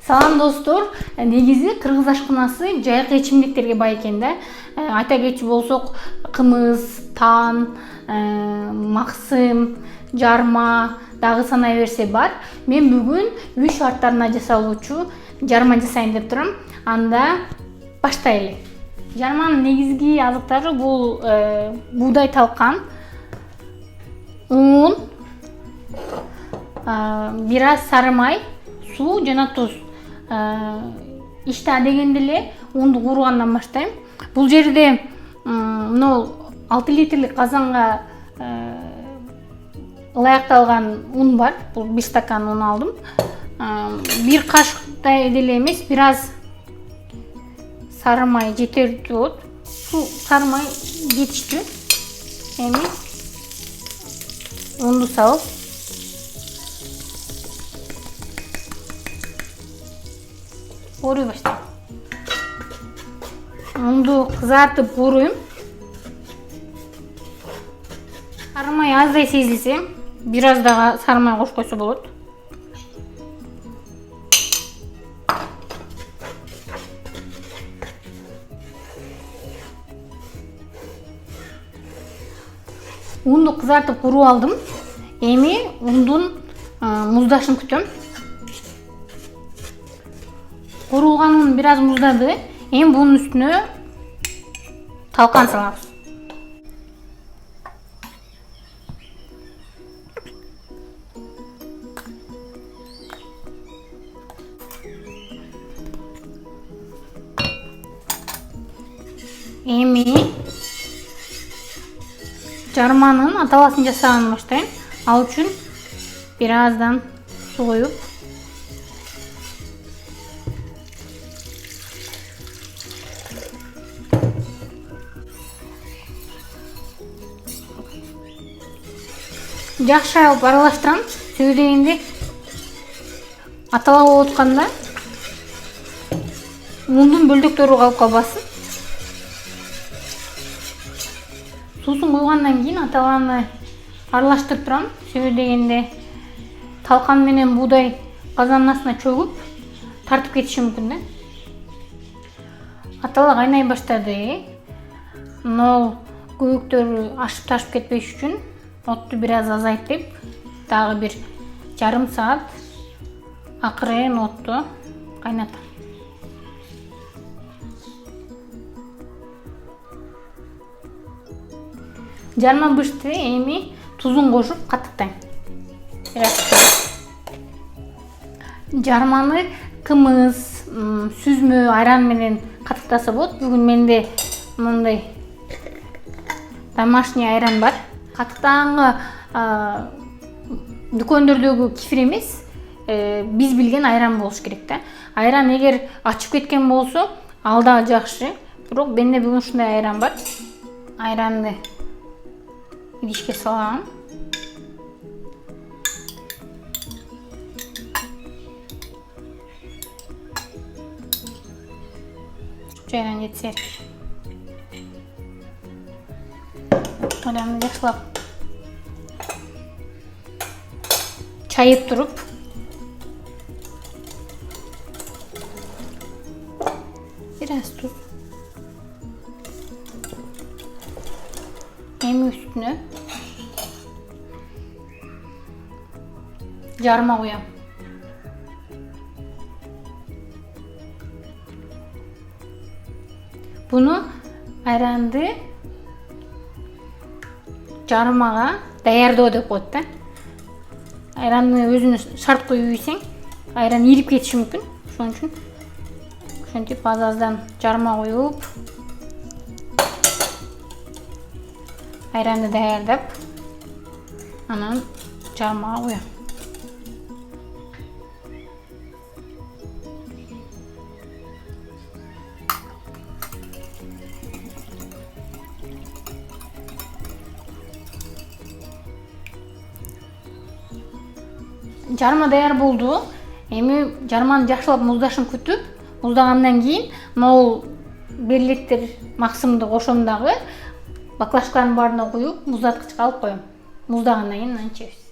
Салам достор, негизи кыргыз ашканасы жайкы ичимдиктерге бай экен да. Айта кетчү болсок, кымыз, тан, максым, жарма дагы санай берсе бар. Мен бүгүн үй шарттарына жасалуучу жарма жасайын деп турам. Анда баштайлы. Жарманын негизги азыктары бул буудай талкан, un, бир аз сары май, суу жана туз. Иште адегенде эле унду кууругандан баштайм. Бул жерде мына 6 литрлик казанга ылайыкталган un бар. Бул 1 стакан un алдым. Бир кашыктай деле эмес, бир аз сары май жетерлик болот. Бул сары май жетиштүү. Эми унду салып кууруй баштайм. Унду кызартып кууруйм. Сары май аздай сезилсе, бир аз дагы сары май кошуп койсо болот. Унду кызартып кууруп алдым. Эми ундун муздашын күтөм. Куурулган un бир аз муздады. Эми бунун үстүнө талкан салабыз. Эми жарманын аталасын жасаганын баштайм. Ал үчүн бир аздан суу коюп, жакшы алып аралаштырам. Сөзү дегенде атала болуп атканда ундун бөлдөктөрү калып калбасын. Суусун куйгандан кийин аталаны аралаштырып турам. Сөзү дегенде талкан менен буудай казандын астына чөгүп тартып кетиши мүмкүн да. Атала кайнай баштады. Нол көбүктөрү ашып ташып кетпеш үчүн отту бир аз азайтып, дагы бир жарым саат акырын отту кайнатам. Жарма бышты, эми тузун кошуп каттыктайм. Жарманы кымыз, сүзмө, айран менен каттыктаса болот. Бүгүн менде мындай домашний айран бар. Каттыктагы дүкөндөрдөгү кефир эмес, биз билген айран болуш керек да. Айран эгер ачып кеткен болсо, ал да жакшы. Бирок менде бүгүн ушундай айран бар. Айранды идишке салам. Жайран жетсе. Айранды жакшылап чайып туруп, бир аз туз. Эми үстүнө жарма куям. Буну айранды жармага даярдоо деп коет да. Айранды өзүнө шарт коюп ийсең, айран ирип кетиши мүмкүн. Ошон үчүн ошентип аз-аздан жарма коюп, айранды даярдап, анан жармага коям. Жарма даяр болду. Эми жарманын жакшылап муздашын күтүп, муздагандан кийин могул берлеттер максымды кошом дагы баклажканын баарына куюп, муздаткычка алып коем. Муздагандан кийин анан ичебиз.